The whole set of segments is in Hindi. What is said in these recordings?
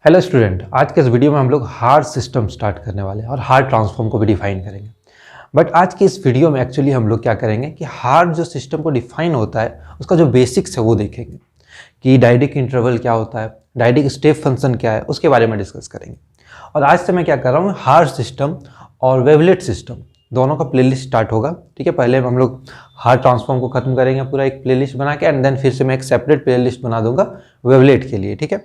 हेलो स्टूडेंट, आज के इस वीडियो में हम लोग हार सिस्टम स्टार्ट करने वाले हैं और हार ट्रांसफॉर्म को भी डिफाइन करेंगे। बट आज की इस वीडियो में एक्चुअली हम लोग क्या करेंगे कि हार जो सिस्टम को डिफाइन होता है उसका जो बेसिक्स है वो देखेंगे कि डायडिक इंटरवल क्या होता है, डायडिक स्टेप फंक्शन क्या है, उसके बारे में डिस्कस करेंगे। और आज से मैं क्या कर रहा हूँ, हार सिस्टम और वेवलेट सिस्टम दोनों का प्लेलिस्ट स्टार्ट होगा। ठीक है, पहले हम लोग हार ट्रांसफॉर्म को खत्म करेंगे पूरा एक प्लेलिस्ट बना के, एंड देन फिर से मैं एक सेपरेट प्लेलिस्ट बना दूंगा वेवलेट के लिए। ठीक है,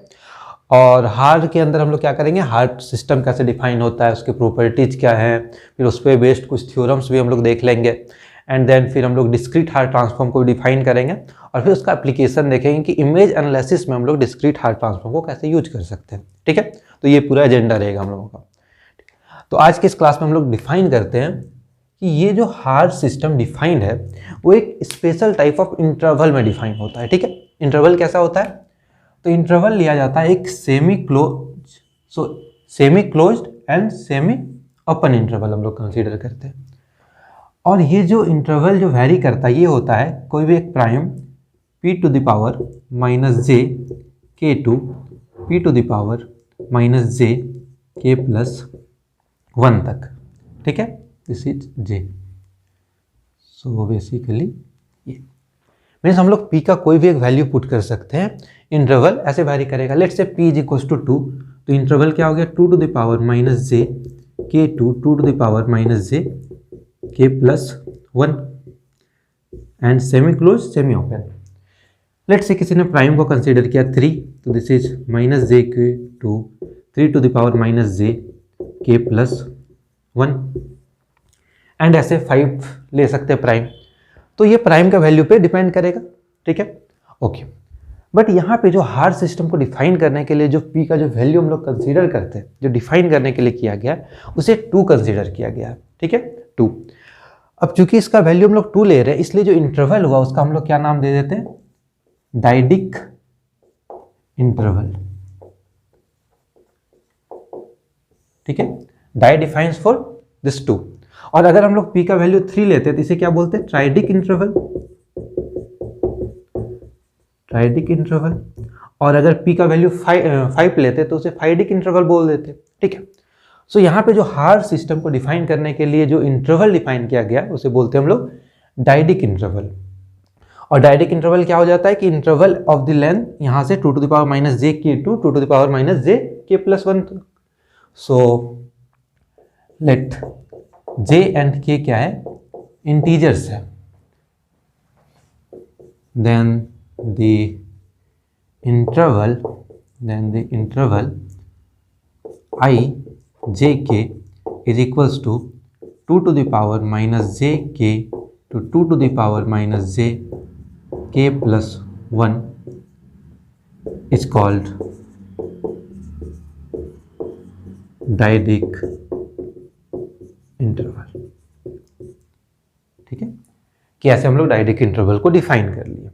और हार के अंदर हम लोग क्या करेंगे, हार सिस्टम कैसे डिफाइन होता है, उसके प्रॉपर्टीज क्या है, फिर उस पर बेस्ड कुछ थ्योरम्स भी हम लोग देख लेंगे। एंड देन फिर हम लोग डिस्क्रीट हार ट्रांसफॉर्म को डिफाइन करेंगे और फिर उसका एप्लीकेशन देखेंगे कि इमेज एनालिसिस में हम लोग डिस्क्रीट हार ट्रांसफॉर्म को कैसे यूज कर सकते हैं। ठीक है, तो ये पूरा एजेंडा रहेगा हम लोगों का। तो आज के इस क्लास में हम लोग डिफाइन करते हैं कि ये जो हार सिस्टम डिफाइंड है वो एक स्पेशल टाइप ऑफ इंटरवल में डिफाइन होता है। ठीक है, इंटरवल कैसा होता है, तो इंटरवल लिया जाता है एक semi closed end semi open interval हम लोग कंसीडर करते हैं। और ये जो इंटरवल जो वैरी करता है ये होता है कोई भी एक prime p to the power minus j k to p to the power minus j k plus 1 तक। ठीक है, this is j। So basically ये मीन्स हम लोग p का कोई भी एक वैल्यू पुट कर सकते हैं, इंटरवल ऐसे वैरी करेगा। Let's say p is equal to 2, तो इंटरवल क्या हो गया 2 to the power minus j k two to the power minus j k plus 1 and semi close semi open. Let's say किसी ने प्राइम को कंसीडर किया 3, तो this is minus j k to 3 to the power minus j k plus 1 and ऐसे 5 ले सकते हैं प्राइम। तो ये प्राइम का वैल्यू पे डिपेंड करेगा। ठीक है, ओके। बट यहाँ पे जो हार सिस्टम को डिफाइन करने के लिए जो p का जो वैल्यू हम लोग कंसीडर करते हैं, जो डिफाइन करने के लिए किया गया है, उसे 2 कंसीडर किया गया है। ठीक है, 2। अब चूंकि इसका वैल्यू हम लोग 2 ले रहे हैं, इसलिए जो इंटरवल हुआ उसका हम लोग क्या नाम दे देते हैं, डायडिक इंटरवल। ठीक है, डाई डिफाइंस फॉर दिस 2। और अगर हम लोग p का वैल्यू 3 लेते हैं तो इसे क्या बोलते हैं, ट्राइडिक इंटरवल। Triadic interval. और अगर p का वैल्यू 5 लेते तो उसे फाइडिक इंटरवल बोल देते। ठीक है, सो यहाँ पे जो हार सिस्टम को डिफाइन करने के लिए जो इंटरवल डिफाइन किया गया उसे बोलते हैं हम लोग डायडिक इंटरवल। और डायडिक इंटरवल क्या हो जाता है कि इंटरवल ऑफ द लेंथ यहाँ से 2 to the power minus j k to 2 to the power minus j k plus 1। So let j and k क्या है, इंटीजर्स है। Then the interval I j k is equals to 2 to the power minus j k to 2 to the power minus j k plus 1 is called dyadic interval. ठीक है, कि ऐसे हम लोग डायडिक इंटरवल को डिफाइन कर लिए।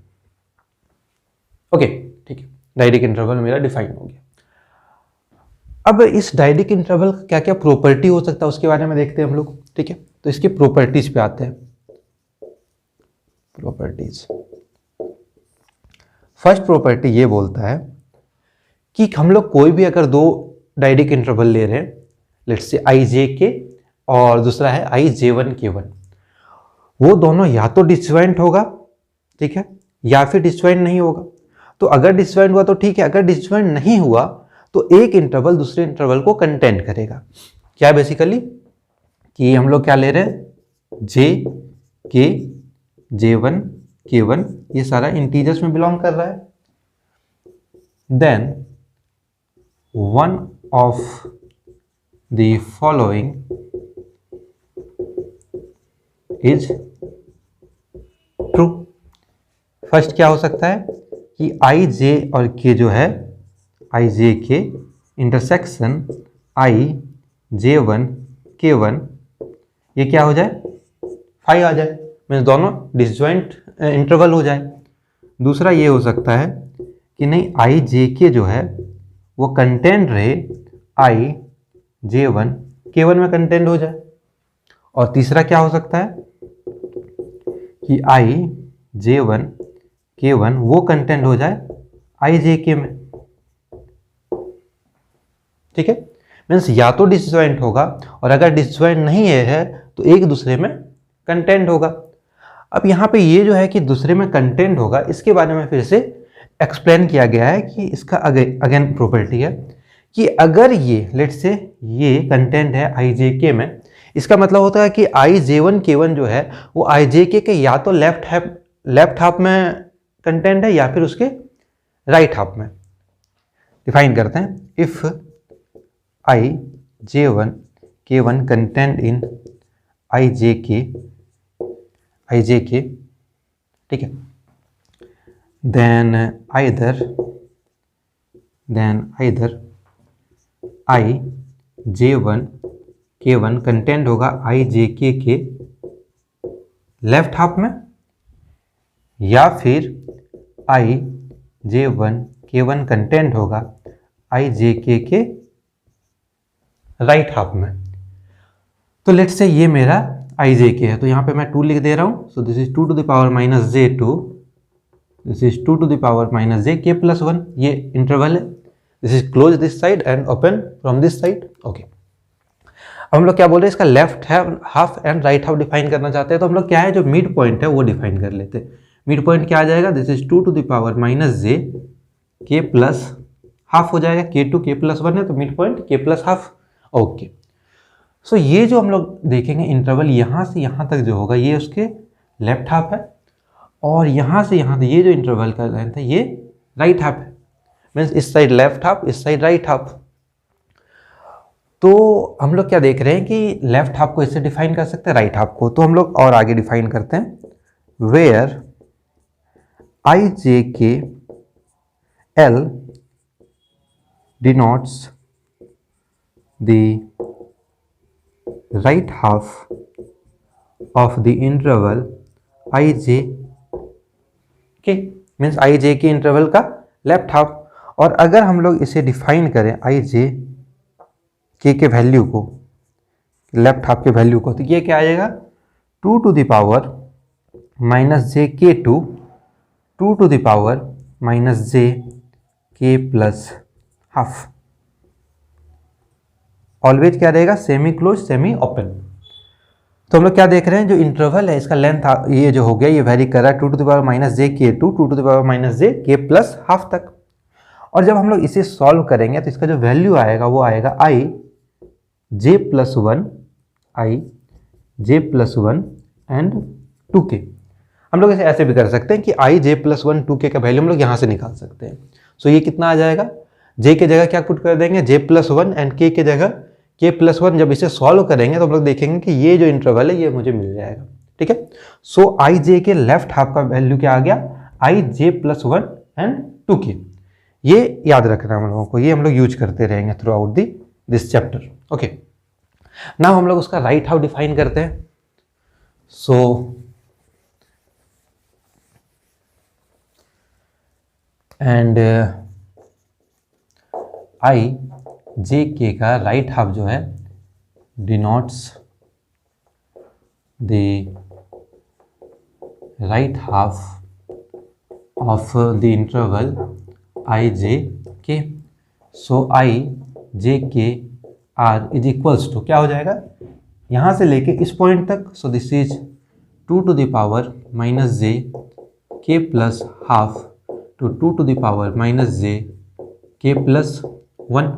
ओके, ठीक है, डायडिक इंटरवल मेरा डिफाइन हो गया। अब इस डायडिक इंटरवल का क्या क्या प्रॉपर्टी हो सकता है उसके बारे में देखते हैं हम लोग। ठीक है, तो इसकी प्रॉपर्टीज पे आते हैं। प्रॉपर्टीज, फर्स्ट प्रॉपर्टी ये बोलता है कि हम लोग कोई भी अगर दो डायडिक इंटरवल ले रहे हैं, लेट्स से आई जे के और दूसरा है आई जे वन के वन, वो दोनों या तो डिसजॉइंट होगा, ठीक है, या फिर डिसजॉइंट नहीं होगा। तो अगर डिसजॉइंट हुआ तो ठीक है, अगर डिसजॉइंट नहीं हुआ तो एक इंटरवल दूसरे इंटरवल को कंटेंट करेगा। क्या बेसिकली कि हम लोग क्या ले रहे हैं, जे के जे वन के वन, ये सारा इंटीजर्स में बिलोंग कर रहा है। Then one of the following is true. First क्या हो सकता है कि आई जे और के जो है, आई जे के इंटरसेक्शन आई जे वन के वन, ये क्या हो जाए, 5 आ जाए, मीन्स दोनों डिसजॉइंट इंटरवल हो जाए। दूसरा ये हो सकता है कि नहीं, आई जे के जो है वो कंटेंट रहे आई जे वन के वन में कंटेंट हो जाए। और तीसरा क्या हो सकता है कि आई जे वन के वन वो कंटेंट हो जाए आई जे के में। ठीक है, मीन्स या तो डिसजॉइंट होगा, और अगर डिसजॉइंट नहीं है तो एक दूसरे में कंटेंट होगा। अब यहाँ पे ये जो है कि दूसरे में कंटेंट होगा, इसके बारे में फिर से एक्सप्लेन किया गया है कि इसका अगेन प्रॉपर्टी है कि अगर ये लेट्स से ये कंटेंट है आई जे के में, इसका मतलब होता है कि आई जे वन के वन जो है वो आई जे के या तो लेफ्ट हाफ में कंटेंट है या फिर उसके राइट हाफ में। डिफाइन करते हैं, इफ आई जे वन के one content in I j k, ठीक है, then either आई जे वन के वन कंटेंट होगा आई जे के लेफ्ट हाफ में, या फिर आई जे वन के वन कंटेंट होगा आई जे के राइट हाफ में। तो लेट्स से ये मेरा आई जे के है, तो यहाँ पे मैं 2 लिख दे रहा हूँ। So this is 2 to the power minus j2, this is 2 to the power minus j k plus 1, ये इंटरवल है। This is close this side and open from this side. Okay, अब हम लोग क्या बोल रहे हैं, इसका left half and right half define करना चाहते हैं, तो हम लोग क्या है जो मिड पॉइंट है वो डिफाइन कर लेते हैं। मिड पॉइंट क्या आ जाएगा, this is 2 to the power minus j k plus half हो जाएगा, k2 k plus 1 है तो मिड पॉइंट k plus हाफ। ओके, सो ये जो हम लोग देखेंगे इंटरवल यहाँ से यहाँ तक जो होगा ये उसके लेफ्ट हाफ है, और यहाँ से यहाँ तक ये जो इंटरवल का लेंथ है ये राइट हाफ है। मीन्स इस साइड लेफ्ट हाफ, इस साइड राइट हाफ। तो हम लोग क्या देख रहे हैं कि लेफ्ट हाफ को इससे डिफाइन कर सकते हैं, राइट हाफ को। तो हम लोग और आगे डिफाइन करते हैं, वेयर आई जे के L denotes the right half of the interval I j के, मीन्स आई जे के इंटरवल का लेफ्ट हाफ। और अगर हम लोग इसे डिफाइन करें आई जे के वैल्यू को, लेफ्ट हाफ के वैल्यू को, तो ये क्या आएगा 2 to the power minus j k2, 2 to the power minus j k plus half. Always क्या रहेगा, सेमी क्लोज सेमी ओपन। तो हम लोग क्या देख रहे हैं, जो इंटरवल है इसका लेंथ ये जो हो गया ये वेरी कर रहा है 2 to the power minus j k2, 2 to the power minus j k plus half तक। और जब हम लोग इसे सॉल्व करेंगे तो इसका जो वैल्यू आएगा वो आएगा आई j plus one and 2k। हम लोग इसे ऐसे भी कर सकते हैं कि आई जे प्लस 1 2k का वैल्यू हम लोग यहाँ से निकाल सकते हैं। सो ये कितना आ जाएगा, j के जगह क्या पुट कर देंगे, j प्लस 1 एंड k के जगह k प्लस 1। जब इसे सॉल्व करेंगे तो हम लोग देखेंगे कि ये जो इंटरवल है ये मुझे मिल जाएगा। ठीक है, सो आई जे के लेफ्ट हाफ का वैल्यू क्या आ गया, I j plus 1 and 2k। ये याद रखना हम लोगों को, ये हम लोग यूज करते रहेंगे through out this chapter. Okay, now हम लोग उसका राइट हाफ डिफाइन करते हैं। So and I j k का राइट हाफ जो है denotes the right half of the interval I j k. So I j के आर इज इक्वल्स टू क्या हो जाएगा, यहाँ से लेके इस पॉइंट तक। So this is 2 to the power minus j k plus half to 2 to the power minus j k plus 1।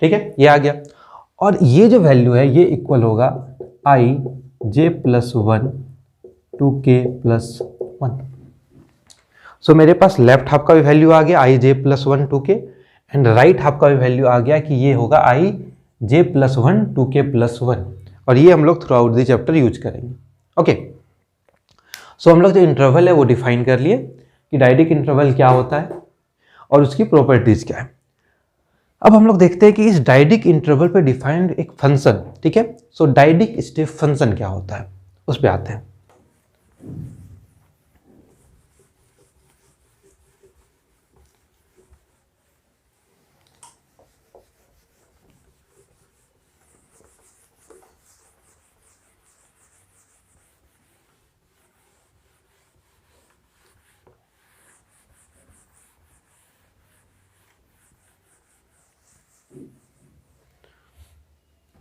ठीक है, ये आ गया। और ये जो वैल्यू है ये इक्वल होगा आई जे प्लस 1 2k प्लस 1। सो मेरे पास लेफ्ट हाफ का भी वैल्यू आ गया I j plus 1 2k, and right half का भी वैल्यू आ गया कि ये होगा आई जे प्लस 1 2k प्लस 1। और ये हम लोग through out the chapter use करेंगे। ओके, सो हम लोग जो इंटरवल है वो डिफाइन कर लिए कि डायडिक इंटरवल क्या होता है और उसकी प्रॉपर्टीज क्या है। अब हम लोग देखते हैं कि इस डायडिक इंटरवल पे डिफाइंड एक फंक्शन, ठीक है। सो डायडिक स्टेप फंक्शन क्या होता है उस पे आते हैं।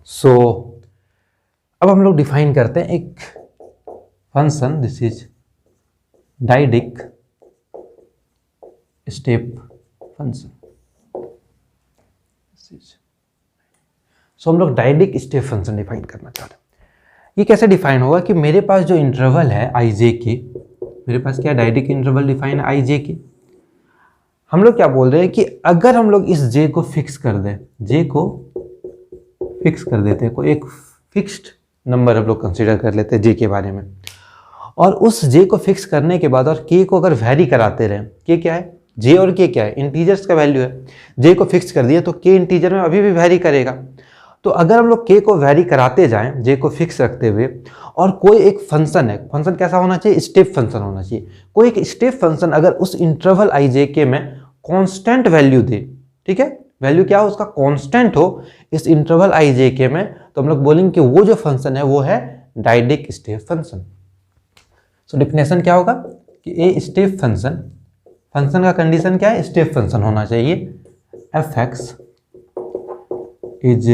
सो अब हम लोग डिफाइन करते हैं एक function, this is dyadic step function. So हम लोग डायडिक स्टेप फंक्शन डिफाइन करना चाह रहे हैं। ये कैसे डिफाइन होगा कि मेरे पास जो इंटरवल है आई जे के, मेरे पास क्या डायडिक इंटरवल डिफाइन है आई जे के। हम लोग क्या बोल रहे हैं कि अगर हम लोग इस जे को फिक्स कर दें, जे को फिक्स कर देते हैं, कोई एक फिक्स्ड नंबर हम लोग कंसिडर कर लेते हैं जे के बारे में, और उस जे को फिक्स करने के बाद और के को अगर वैरी कराते रहें, के क्या है, जे और के क्या है, इंटीजर्स का वैल्यू है। जे को फिक्स कर दिया तो के इंटीजर में अभी भी वैरी करेगा। तो अगर हम लोग के को वैरी कराते जाएं, जे को फिक्स रखते हुए, और कोई एक फंक्शन है, फंक्शन कैसा होना चाहिए, स्टेप फंक्शन होना चाहिए। कोई एक स्टेप फंक्शन अगर उस इंटरवल आई जे के में कांस्टेंट वैल्यू दे, ठीक है, वैल्यू क्या हो उसका, कांस्टेंट हो इस इंटरवल आई जे के में, तो हम लोग बोलेंगे कि वो जो फंक्शन है वो है dyadic step function. So definition क्या होगा कि ए स्टेप फंक्शन, फंक्शन का कंडीशन क्या है, स्टेप फंक्शन होना चाहिए। F x is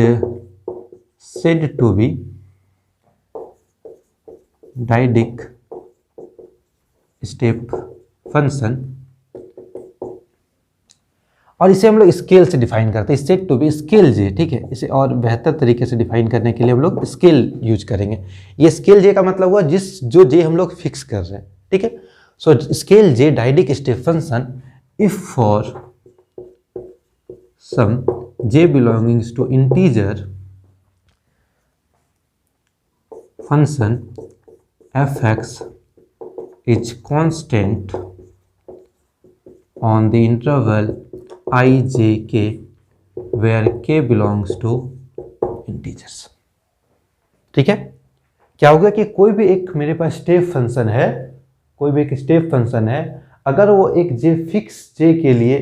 said to be dyadic step function, और इसे हम लोग स्केल से डिफाइन करते हैं, सेड टू बी स्केल जे, ठीक है। इसे और बेहतर तरीके से डिफाइन करने के लिए हम लोग स्केल यूज करेंगे। ये स्केल जे का मतलब हुआ जो जे हम लोग फिक्स कर रहे हैं, ठीक है। So scale j dyadic step function if for some j belongings to integer function f(x) is constant on the interval I j k where k belongs to integers। ठीक है, क्या होगा कि कोई भी एक मेरे पास स्टेप फंक्शन है, कोई भी एक स्टेप फंक्शन है, अगर वो एक जे फिक्स जे के लिए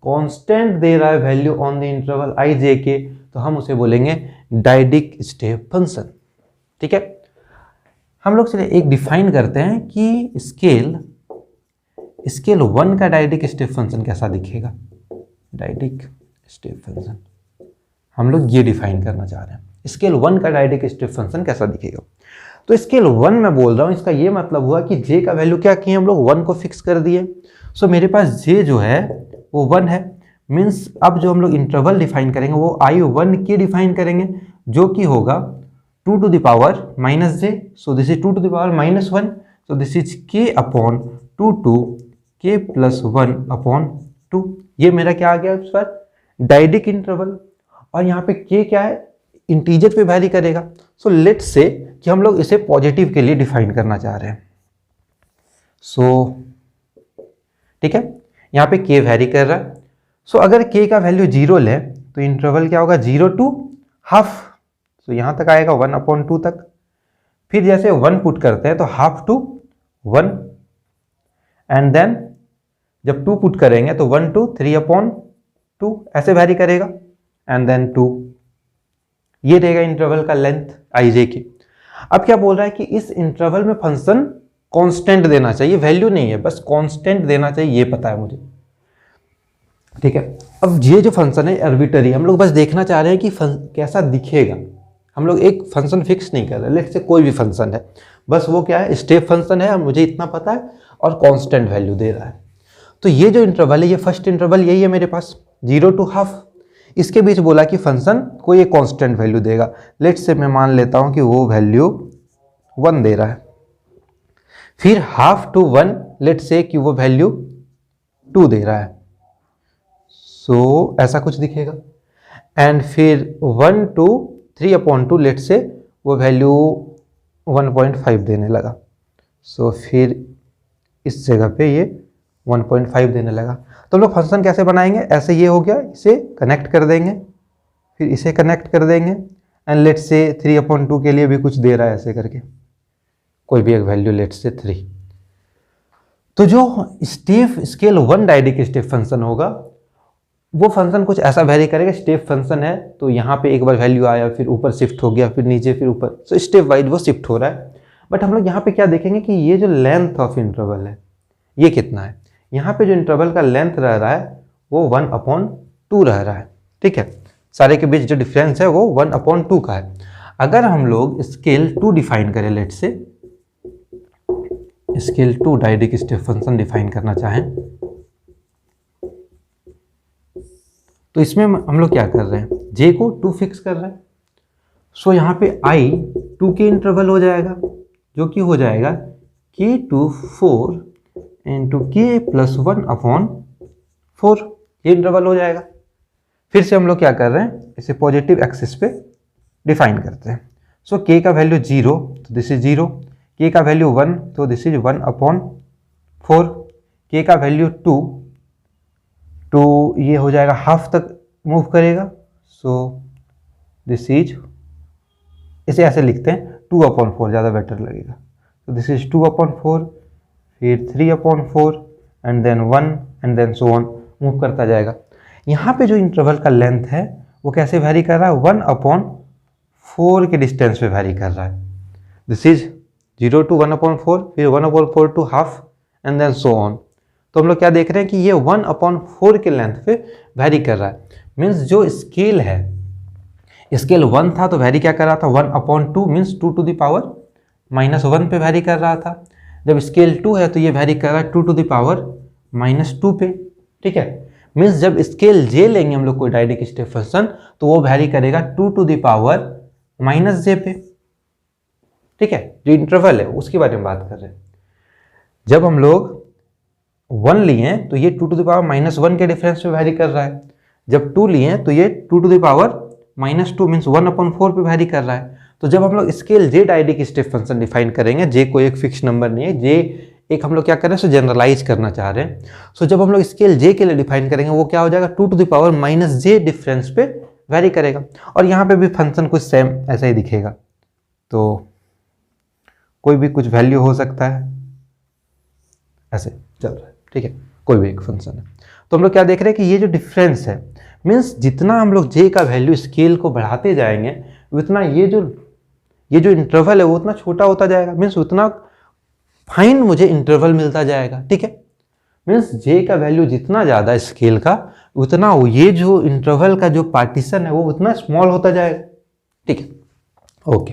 कांस्टेंट दे रहा है value on the interval I j के, तो हम उसे बोलेंगे डायडिक स्टेप फंक्शन, ठीक है। हम लोग चलिए एक डिफाइन करते हैं कि स्केल 1 का डायडिक स्टेप फंक्शन कैसा दिखेगा। डायडिक स्टेप फंक्शन हम लोग ये डिफाइन करना चाह रहे हैं, स्केल 1 का डायडिक स्टेप फंक्शन कैसा दिखेगा। तो स्केल 1 में बोल रहा हूँ, इसका ये मतलब हुआ कि जे का वैल्यू क्या किए हम लोग 1 को फिक्स कर दिए। सो मेरे पास जे जो है वो 1 है, मीन्स अब जो हम लोग इंटरवल डिफाइन करेंगे वो I1 के डिफाइन करेंगे, जो कि होगा 2 to the power minus j, so this is 2 to the power minus 1, so this is k upon 2 to k plus 1 upon 2। ये मेरा क्या आ गया इस पर, डायडिक इंटरवल, और यहाँ पे k क्या है, इंटीजर पे वैरी करेगा। सो लेट्स से कि हम लोग इसे पॉजिटिव के लिए डिफाइन करना चाह रहे हैं। सो ठीक है, यहाँ पे k वैरी कर रहा है। सो अगर k का वैल्यू 0 ले तो इंटरवल क्या होगा, 0 to हाफ, तो यहाँ तक आएगा 1/2 तक। फिर जैसे 1 पुट करते हैं तो हाफ टू 1, एंड देन जब 2 पुट करेंगे तो 1 to 3/2 ऐसे वैरी करेगा, एंड देन 2। ये रहेगा इंटरवल का लेंथ आई जे की। अब क्या बोल रहा है कि इस इंटरवल में फंक्शन कांस्टेंट देना चाहिए, वैल्यू नहीं है, बस कांस्टेंट देना चाहिए, ये पता है मुझे, ठीक है। अब ये जो फंक्शन है आर्बिट्ररी, हम लोग बस देखना चाह रहे हैं कि कैसा दिखेगा। हम लोग एक फंक्शन फिक्स नहीं कर रहे, लेट्स से कोई भी फंक्शन है, बस वो क्या है, स्टेप फंक्शन है, मुझे इतना पता है, और कांस्टेंट वैल्यू दे रहा है। तो ये जो इंटरवल है, ये फर्स्ट इंटरवल यही है मेरे पास, 0 to हाफ। इसके बीच बोला कि फंक्शन कोई एक कांस्टेंट वैल्यू देगा, लेट्स से मैं मान लेता हूं कि वो वैल्यू 1 दे रहा है। फिर हाफ टू 1, लेट्स से कि वो वैल्यू 2 दे रहा है, सो ऐसा कुछ दिखेगा। एंड फिर 1 to 3/2, लेट से वो वैल्यू 1.5 देने लगा, सो फिर इस जगह पे ये 1.5 देने लगा। तो हम लोग फंक्शन कैसे बनाएंगे, ऐसे ये हो गया, इसे कनेक्ट कर देंगे, फिर इसे कनेक्ट कर देंगे, एंड लेट से 3/2 के लिए भी कुछ दे रहा है, ऐसे करके कोई भी एक वैल्यू, लेट से 3। तो जो स्केल 1 डायडिक स्टेप फंक्शन होगा, वो फंक्शन कुछ ऐसा वैरी करेगा। स्टेप फंक्शन है तो यहाँ पे एक बार वैल्यू आया, फिर ऊपर शिफ्ट हो गया, फिर नीचे, फिर ऊपर, सो स्टेप वाइज वो शिफ्ट हो रहा है। बट हम लोग यहाँ पे क्या देखेंगे कि ये जो लेंथ ऑफ इंटरवल है ये कितना है। यहाँ पे जो इंटरवल का लेंथ रह रहा है वो 1/2 रह रहा है, ठीक है। सारे के बीच जो डिफरेंस है वो 1/2 का है। अगर हम लोग स्केल 2 डिफाइन करें, लेट से scale 2 dyadic step function define करना चाहें, तो इसमें हम लोग क्या कर रहे हैं, जे को 2 फिक्स कर रहे हैं। सो यहाँ पे आई 2 के इंटरवल हो जाएगा, जो कि हो जाएगा k2 4 इंटू के प्लस 1/4, ये इंटरवल हो जाएगा। फिर से हम लोग क्या कर रहे हैं, इसे पॉजिटिव एक्सिस पे डिफाइन करते हैं। सो k का वैल्यू 0 तो दिस इज 0, k का वैल्यू 1 तो दिस इज 1/4, k का वैल्यू 2 तो ये हो जाएगा हाफ तक मूव करेगा। सो दिस इज, इसे ऐसे लिखते हैं 2/4, ज़्यादा बेटर लगेगा। तो दिस इज 2/4, फिर 3/4 and then 1 and then so on, move करता जाएगा। यहाँ पे जो इंटरवल का लेंथ है वो कैसे वैरी कर रहा है, 1/4 के डिस्टेंस पे वैरी कर रहा है। दिस इज 0 to 1/4, फिर 1/4 to half and then so on. तो हम लोग क्या देख रहे हैं कि ये 1/4 के लेंथ पे वैरी कर रहा है। मीन्स जो स्केल है, स्केल 1 था तो वैरी क्या कर रहा था, 1/2 मीन्स 2 to the power -1 पे वैरी कर रहा था। जब स्केल 2 है तो ये वैरी कर रहा है 2 to the power -2 पे, ठीक है। मीन्स जब स्केल जे लेंगे हम लोग कोई डायडिक स्टेप फंक्शन तो वो वैरी करेगा 2 to the power -j पे, ठीक है। जो इंटरवल है उसके बारे में बात कर रहे हैं। जब हम लोग 1 लिए तो ये 2 to the power -1 के डिफरेंस पे वैरी कर रहा है। जब 2 लिए तो ये 2 to the power -2 मीन्स 1/4 पे वैरी कर रहा है। तो जब हम लोग scale j dyadic step function define करेंगे, जे कोई एक फिक्स नंबर नहीं है, जे एक हम लोग क्या कर रहे हैं, सो जनरलाइज करना चाह रहे हैं। सो जब हम लोग स्केल जे के लिए डिफाइन करेंगे वो क्या हो जाएगा, 2 to the power -j difference पे वैरी करेगा। और यहाँ पे भी फंक्शन कुछ सेम ऐसा ही दिखेगा, तो कोई भी कुछ वैल्यू हो सकता है, ऐसे चल रहा है, ठीक है, कोई भी एक फंक्शन है। तो हम लोग क्या देख रहे हैं कि ये जो डिफरेंस है, मीन्स जितना हम लोग जे का वैल्यू स्केल को बढ़ाते जाएंगे उतना ये जो इंटरवल है वो उतना छोटा होता जाएगा, मीन्स उतना फाइन मुझे इंटरवल मिलता जाएगा, ठीक है। मीन्स जे का वैल्यू जितना ज़्यादा स्केल का उतना ये जो इंटरवल का जो पार्टीशन है वो उतना स्मॉल होता जाएगा, ठीक है। ओके,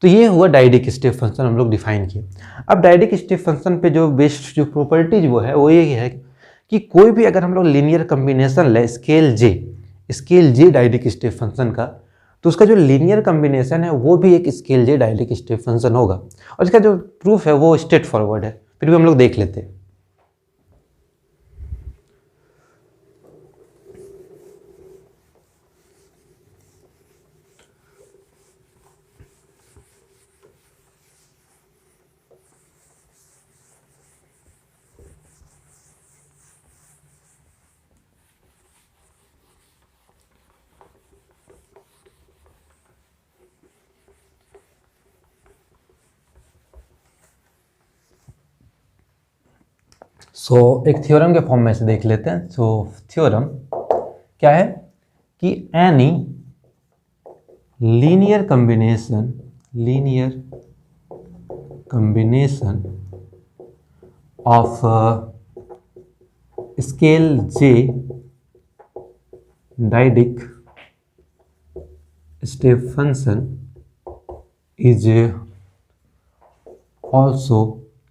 तो ये हुआ डायडिक स्टेप फंक्शन हम लोग डिफाइन किए। अब डायडिक स्टेप फंक्शन पे जो बेस्ट जो प्रॉपर्टीज वो है वो ये है कि कोई भी अगर हम लोग लीनियर कम्बिनेशन ले scale j dyadic step function का, तो उसका जो लीनियर कम्बिनेशन है वो भी एक scale j dyadic step function होगा। और इसका जो प्रूफ है वो स्ट्रेट फॉरवर्ड है, फिर भी हम लोग देख लेते हैं। एक थ्योरम के फॉर्म में से देख लेते हैं। थ्योरम क्या है कि any linear combination of scale j dyadic step function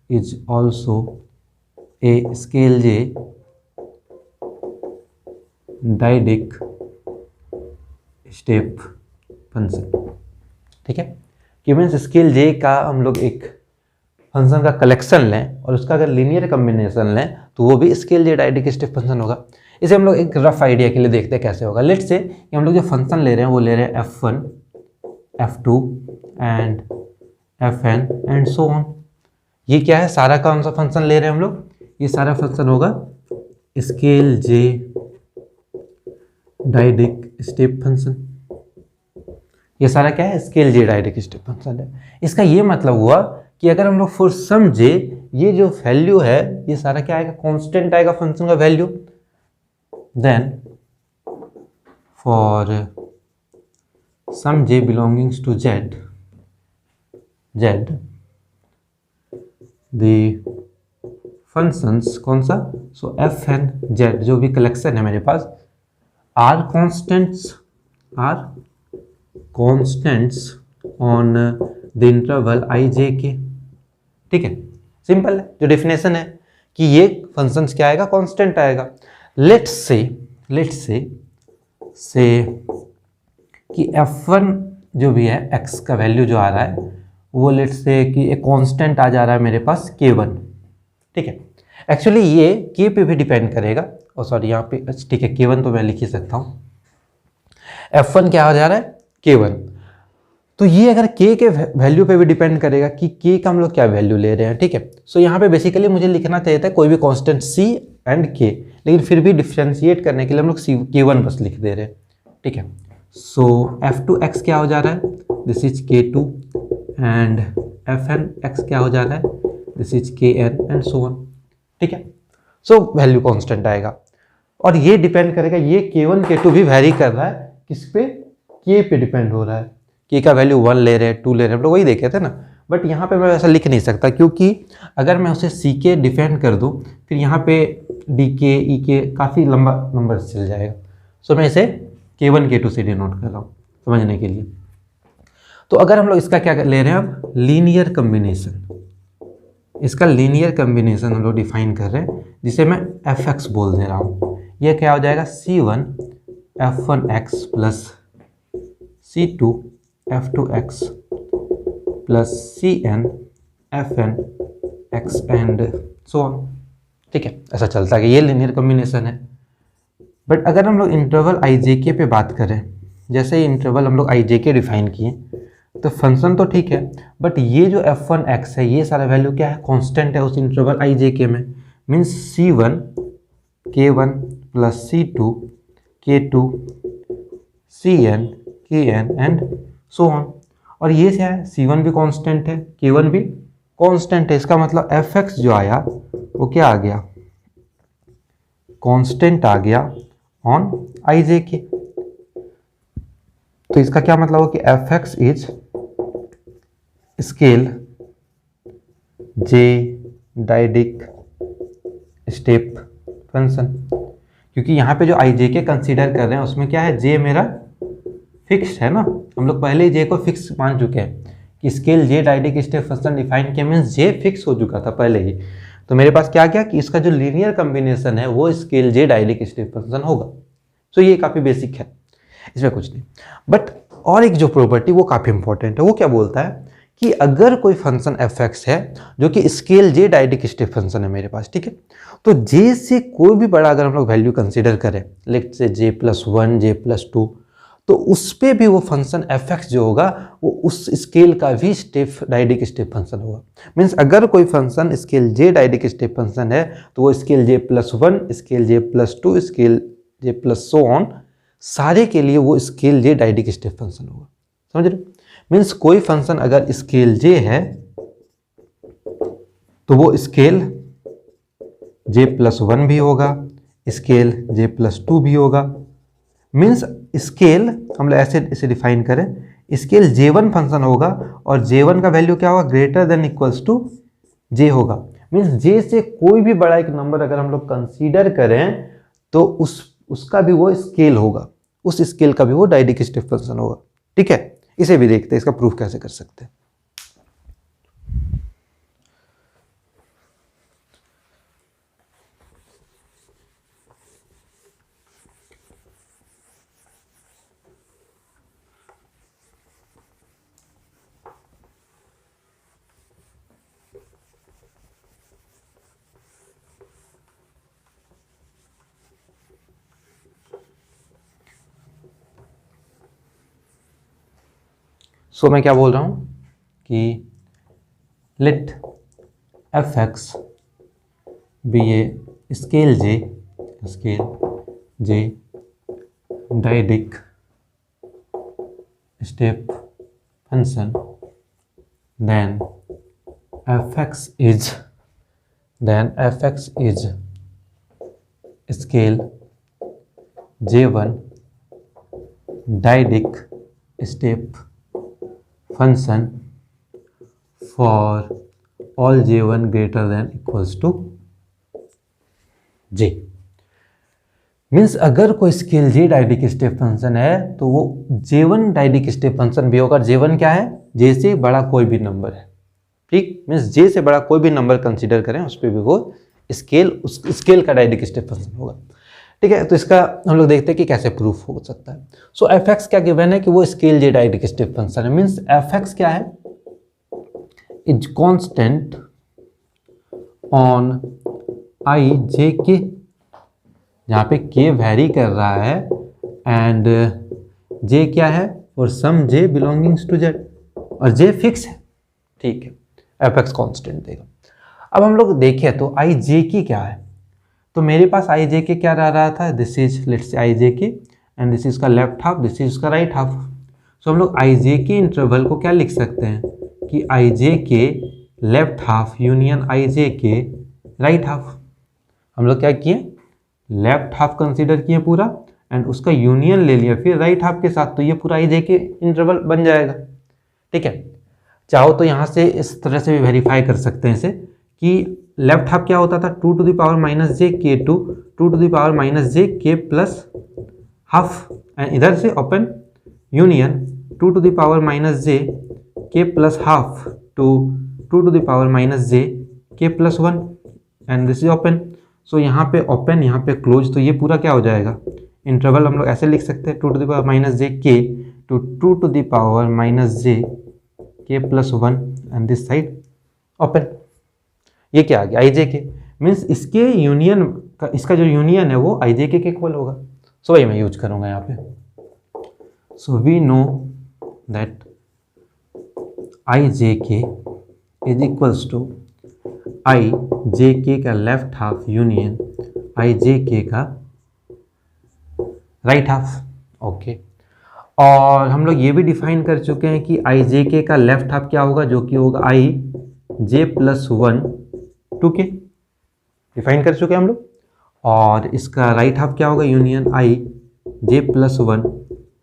is also a scale j dyadic step function, ठीक है। कि मीन्स स्केल जे का हम लोग एक फंक्शन का कलेक्शन लें और उसका अगर लीनियर कम्बिनेशन लें तो वो भी scale j dyadic step function होगा। इसे हम लोग एक रफ आइडिया के लिए देखते हैं कैसे होगा। लेट्स से कि हम लोग जो फंक्शन ले रहे हैं वो ले रहे हैं f1, f2 and fn and so on. ये क्या है, सारा कौन सा फंक्शन ले रहे हैं हम लोग, ये सारा फंक्शन होगा scale j dyadic step function. ये सारा क्या है, scale j dyadic step function है। इसका ये मतलब हुआ कि अगर हम लोग फॉर सम जे, ये जो वैल्यू है ये सारा क्या आएगा, कांस्टेंट आएगा फंक्शन का value. Then for some j belongings to z the functions कौन सा, सो f एन z जो भी कलेक्शन है मेरे पास are constants on the interval I j k. ठीक है, सिंपल है। जो डेफिनेशन है कि ये फंक्शंस क्या आएगा, कांस्टेंट आएगा। लेट्स से कि f1 जो भी है x का वैल्यू जो आ रहा है वो लेट्स से कि एक कांस्टेंट आ जा रहा है मेरे पास k1। ठीक है, एक्चुअली ये k पे भी डिपेंड करेगा, और सॉरी यहाँ पे ठीक है k1 तो मैं लिख ही सकता हूँ। f1 क्या आ जा रहा है, k1, तो ये अगर k के वैल्यू पे भी डिपेंड करेगा कि k का हम लोग क्या वैल्यू ले रहे हैं। ठीक है, सो यहाँ पे बेसिकली मुझे लिखना चाहिए था कोई भी कांस्टेंट c एंड k, लेकिन फिर भी डिफ्रेंशिएट करने के लिए हम लोग k1 बस लिख दे रहे हैं। ठीक है, सो f2x क्या हो जा रहा है, this is k2, and fnx क्या हो जा रहा है, this is kn and so on. ठीक है, सो वैल्यू कांस्टेंट आएगा, और ये डिपेंड करेगा, ये k1 k2 भी वैरी कर रहा है किस पे, k पे डिपेंड हो रहा है। k का वैल्यू 1 ले रहे हैं, 2 ले रहे हैं, हम लोग वही देखे थे ना। बट यहाँ पे मैं ऐसा लिख नहीं सकता, क्योंकि अगर मैं उसे ck डिफेंड कर दूँ फिर यहाँ पे dk ek काफ़ी लंबा नंबर चल जाएगा। सो मैं इसे k1 k2 से डिनोट कर रहा हूँ समझने के लिए। तो अगर हम लोग इसका क्या ले रहे हैं, अब लीनियर कम्बिनेशन, इसका लीनियर कम्बिनेशन हम लोग डिफाइन कर रहे हैं, जिसे मैं fx बोल दे रहा हूँ। यह क्या हो जाएगा, c1 f1x plus c2 f2x plus cn fn x and so on. ठीक है, ऐसा चलता है कि ये लीनियर कम्बिनेशन है। बट अगर हम लोग इंटरवल आई जे के पे बात करें, जैसे ही इंटरवल हम लोग आई जे के डिफाइन किए, तो फंक्शन तो ठीक है, बट ये जो f1x है ये सारा वैल्यू क्या है, कांस्टेंट है उस इंटरवल आई जे के में। Means c1 k1 plus c2 k2 cn kn and so on. और ये क्या है, c1 भी कांस्टेंट है, k1 भी कांस्टेंट है। इसका मतलब fx जो आया वो क्या आ गया, कांस्टेंट आ गया ऑन आई जे के। तो इसका क्या मतलब हो कि fx is scale j dyadic step function, क्योंकि यहाँ पे जो आई जे के कंसिडर कर रहे हैं उसमें क्या है, जे मेरा फिक्स है ना। हम लोग पहले ही जे को फिक्स मान चुके हैं कि scale j dyadic step function define किया, मीन्स जे फिक्स हो चुका था पहले ही। तो मेरे पास क्या क्या कि इसका जो लीनियर कम्बिनेशन है वो scale j dyadic step function होगा। सो ये काफ़ी बेसिक है, इसमें कुछ नहीं। बट और एक जो प्रॉपर्टी वो काफ़ी इंपॉर्टेंट है, वो क्या बोलता है कि अगर कोई फंक्शन fx है जो कि scale j dyadic step function है मेरे पास, ठीक है, तो जे से कोई भी बड़ा अगर हम लोग वैल्यू कंसीडर करें, लेट से j+1 j+2, तो उस पर भी वो फंक्शन fx जो होगा वो उस स्केल का भी स्टेप डायडिक स्टेप फंक्शन होगा। मीन्स अगर कोई function scale j dyadic step function है तो वो scale j+1 scale j+2 scale j+ on सारे के लिए वो scale j dyadic step function होगा। समझ रहे? मीन्स कोई फंक्शन अगर स्केल जे है तो वो स्केल j+1 भी होगा, स्केल j+2 भी होगा। मीन्स स्केल हम लोग ऐसे इसे डिफाइन करें, स्केल j1 फंक्शन होगा और j1 का वैल्यू क्या होगा, greater than equals to j होगा। मीन्स j से कोई भी बड़ा एक नंबर अगर हम लोग कंसीडर करें तो उसका भी वो स्केल होगा, उस स्केल का भी वो डायडिक स्टेप फंक्शन होगा। ठीक है, इसे भी देखते हैं इसका प्रूफ कैसे कर सकते हैं। सो मैं क्या बोल रहा हूं कि let fx be a scale j dyadic step function, then fx is scale j1 dyadic step function for all j1 greater than equals to j। Means अगर कोई स्केल जे डायडिक्स्टिव फंक्शन है तो वो J1 डायडिक्स्टिव फंक्शन भी होगा। J1 क्या है? J से बड़ा कोई भी नंबर है, ठीक। मीन्स J से बड़ा कोई भी नंबर कंसीडर करें उस पर भी वो उस स्केल का डायडिक्स्टिव फंक्शन होगा, ठीक है। तो इसका हम लोग देखते हैं कि कैसे प्रूफ हो सकता है। सो fx क्या गिवन है कि वो स्केल जे डायडिक्स्टिव फंक्शन है। मीन्स fx क्या है? Is constant on I j के, जहाँ पे k वैरी कर रहा है एंड j क्या है? और सम j बिलोंगिंग्स टू z, और j फिक्स है, ठीक है। fx कांस्टेंट देगा। अब हम लोग देखें तो आई जे के क्या है, तो मेरे पास आई जे के क्या रह रहा था? This is let's say I j के एंड दिस इज का लेफ्ट हाफ, दिस इज का राइट हाफ। सो हम लोग आई जे के इंटरवल को क्या लिख सकते हैं कि आई जे के left half union I j के राइट हाफ। हम लोग क्या किए? लेफ्ट हाफ कंसीडर किए पूरा एंड उसका यूनियन ले लिया फिर राइट हाफ के साथ, तो ये पूरा आई जे के इंटरवल बन जाएगा, ठीक है। चाहो तो यहाँ से इस तरह से भी वेरीफाई कर सकते हैं इसे कि लेफ्ट हाफ क्या होता था? 2 to the power minus j k to 2 to the power minus j k plus half, and इधर से open union 2 to the power minus j k plus half to 2 to the power minus j k plus 1 and this is open. So यहाँ पे ओपन, यहाँ पे क्लोज, तो ये पूरा क्या हो जाएगा? इंटरवल हम लोग ऐसे लिख सकते हैं 2 to the power minus j k to 2 to the power minus j k plus 1 and this side open. ये क्या आ गया? आई जे के। मीन्स इसके यूनियन का, इसका जो यूनियन है वो आई जे के इक्वल होगा। सो वही मैं यूज करूंगा यहाँ पे। So we know that I j k is equals to I j k का left half union I j k का राइट हाफ, ओके। और हम लोग ये भी डिफाइन कर चुके हैं कि आई जे के का लेफ्ट हाफ क्या होगा, जो कि होगा आई जे प्लस 1 2k, डिफाइन कर चुके हैं हम लोग। और इसका राइट हाफ क्या होगा? Union I j plus 1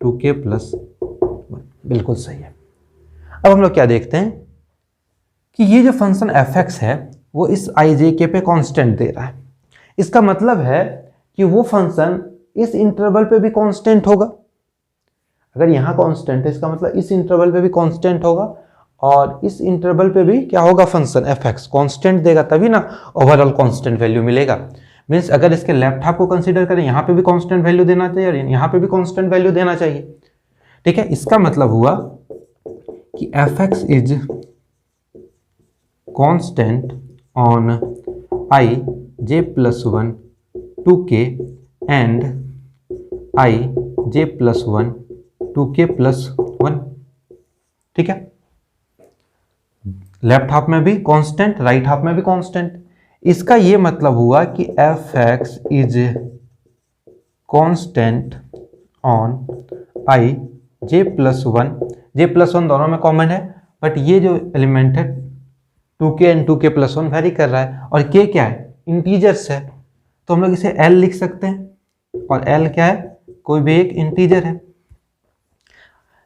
2k plus 1, बिल्कुल सही है। अब हम लोग क्या देखते हैं कि ये जो फंक्शन fx है वो इस आई जे के पे कांस्टेंट दे रहा है। इसका मतलब है कि वो फंक्शन इस इंटरवल पे भी कांस्टेंट होगा। अगर यहाँ कांस्टेंट है इसका मतलब इस इंटरवल पे भी कांस्टेंट होगा, और इस इंटरवल पे भी क्या होगा? फंक्शन fx कांस्टेंट देगा, तभी ना ओवरऑल कांस्टेंट वैल्यू मिलेगा। मीन्स अगर इसके लेफ्ट हाफ को कंसीडर करें, यहाँ पे भी कांस्टेंट वैल्यू देना चाहिए और यहाँ पे भी कांस्टेंट वैल्यू देना चाहिए, ठीक है। इसका मतलब हुआ कि fx is constant on I j plus 1 2k and I j plus 1 2k plus 1, ठीक है। लेफ्ट हाफ में भी कांस्टेंट, राइट हाफ में भी कांस्टेंट। इसका ये मतलब हुआ कि fx is constant on I j plus 1 दोनों में कॉमन है, बट ये जो एलिमेंट है 2k and 2k plus 1 very कर रहा है, और k क्या है? इंटीजर्स है, तो हम लोग इसे l लिख सकते हैं, और l क्या है? कोई भी एक इंटीजर है।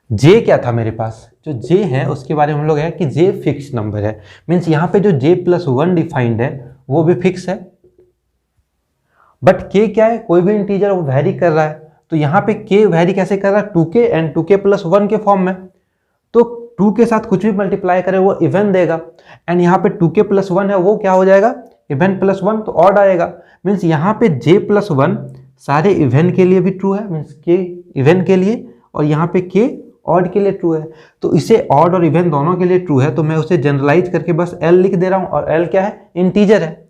j क्या था मेरे पास? जो j है उसके बारे में हम लोग है कि j फिक्स नंबर है। मीन्स यहाँ पे जो j प्लस 1 डिफाइंड है वो भी फिक्स है, बट k क्या है? कोई भी इंटीजर वो वेरी कर रहा है। तो यहाँ पे k वेरी कैसे कर रहा है? 2k एंड 2k प्लस 1 के फॉर्म में, तो 2 के साथ कुछ भी मल्टीप्लाई करे वो इवन देगा, एंड यहाँ पे 2k प्लस 1 है वो क्या हो जाएगा? इवन प्लस 1, तो ऑड आएगा। मीन्स यहाँ पे j प्लस 1 सारे इवन के लिए भी ट्रू है, मीन्स k इवन के लिए, और यहाँ पे k ऑड के लिए ट्रू है। तो इसे ऑड और इवन दोनों के लिए ट्रू है, तो मैं उसे जनरलाइज करके बस l लिख दे रहा हूँ, और l क्या है? इंटीजर है।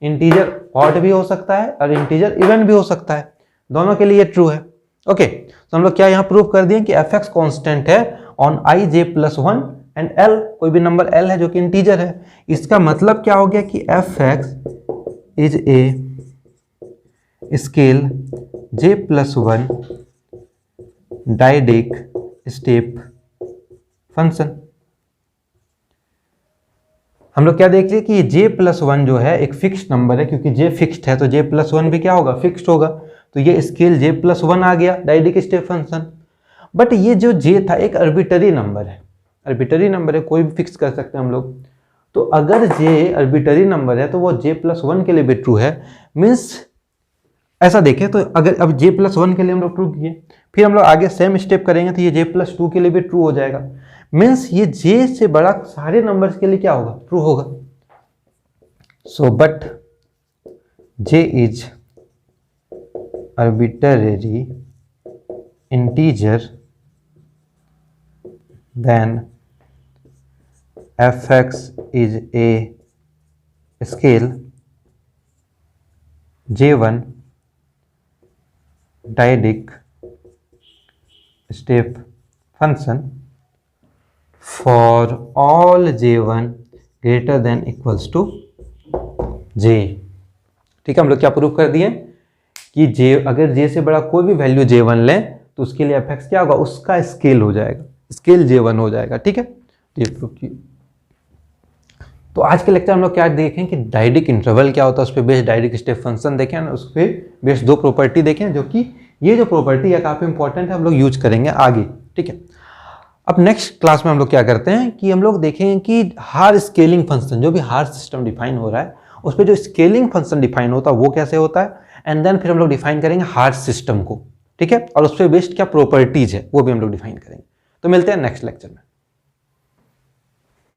इंटीजर ऑड भी हो सकता है और इंटीजर इवन भी हो सकता है, दोनों के लिए ट्रू है, ओके। तो हम लोग क्या यहाँ प्रूव कर दिए कि fx कांस्टेंट है on I j plus 1 and l, कोई भी नंबर l है जो कि इंटीजर है। इसका मतलब क्या हो गया कि fx is a scale j plus 1 dyadic step function. हम लोग क्या देख लिए कि j प्लस 1 जो है एक फिक्स नंबर है, क्योंकि j फिक्स्ड है तो j प्लस 1 भी क्या होगा? फिक्स्ड होगा। तो ये स्केल j प्लस 1 आ गया डायडिक स्टेप फंक्शन। बट ये जो j था एक आर्बिटरी नंबर है, आर्बिटरी नंबर है, कोई भी फिक्स कर सकते हैं हम लोग। तो अगर j आर्बिटरी नंबर है तो वो j प्लस 1 के लिए भी ट्रू है। मीन्स ऐसा देखें तो अगर अब j+1 के लिए हम लोग ट्रू किए, फिर हम लोग आगे सेम स्टेप करेंगे तो ये j+2 के लिए भी ट्रू हो जाएगा। मीन्स ये j से बड़ा सारे नंबर्स के लिए क्या होगा, ट्रू होगा। So but j is arbitrary integer then fx is a scale j1 dyadic step function for all j1 greater than equals to j। ठीक है, हम लोग क्या प्रूव कर दिए कि j, अगर j से बड़ा कोई भी वैल्यू j1 लें तो उसके लिए fx क्या होगा, उसका स्केल हो जाएगा, स्केल j1 हो जाएगा। ठीक है, ये प्रूव किया। तो आज के लेक्चर हम लोग क्या देखें कि डायडिक इंटरवल क्या होता है, उस पर बेस्ड डायडिक स्टेप फंक्शन देखें, उस पर बेस्ड दो प्रॉपर्टी देखें, जो कि ये जो प्रॉपर्टी है काफ़ी इंपॉर्टेंट है, हम लोग यूज करेंगे आगे। ठीक है, अब नेक्स्ट क्लास में हम लोग क्या करते हैं कि हम लोग देखेंगे कि हार स्केलिंग फंक्शन, जो भी हार सिस्टम डिफाइन हो रहा है उस पर जो स्केलिंग फंक्शन डिफाइन होता है वो कैसे होता है, एंड देन फिर हम लोग डिफाइन करेंगे हार सिस्टम को। ठीक है, और उस पर बेस्ड क्या प्रॉपर्टीज है वो भी हम लोग डिफाइन करेंगे। तो मिलते हैं नेक्स्ट लेक्चर में।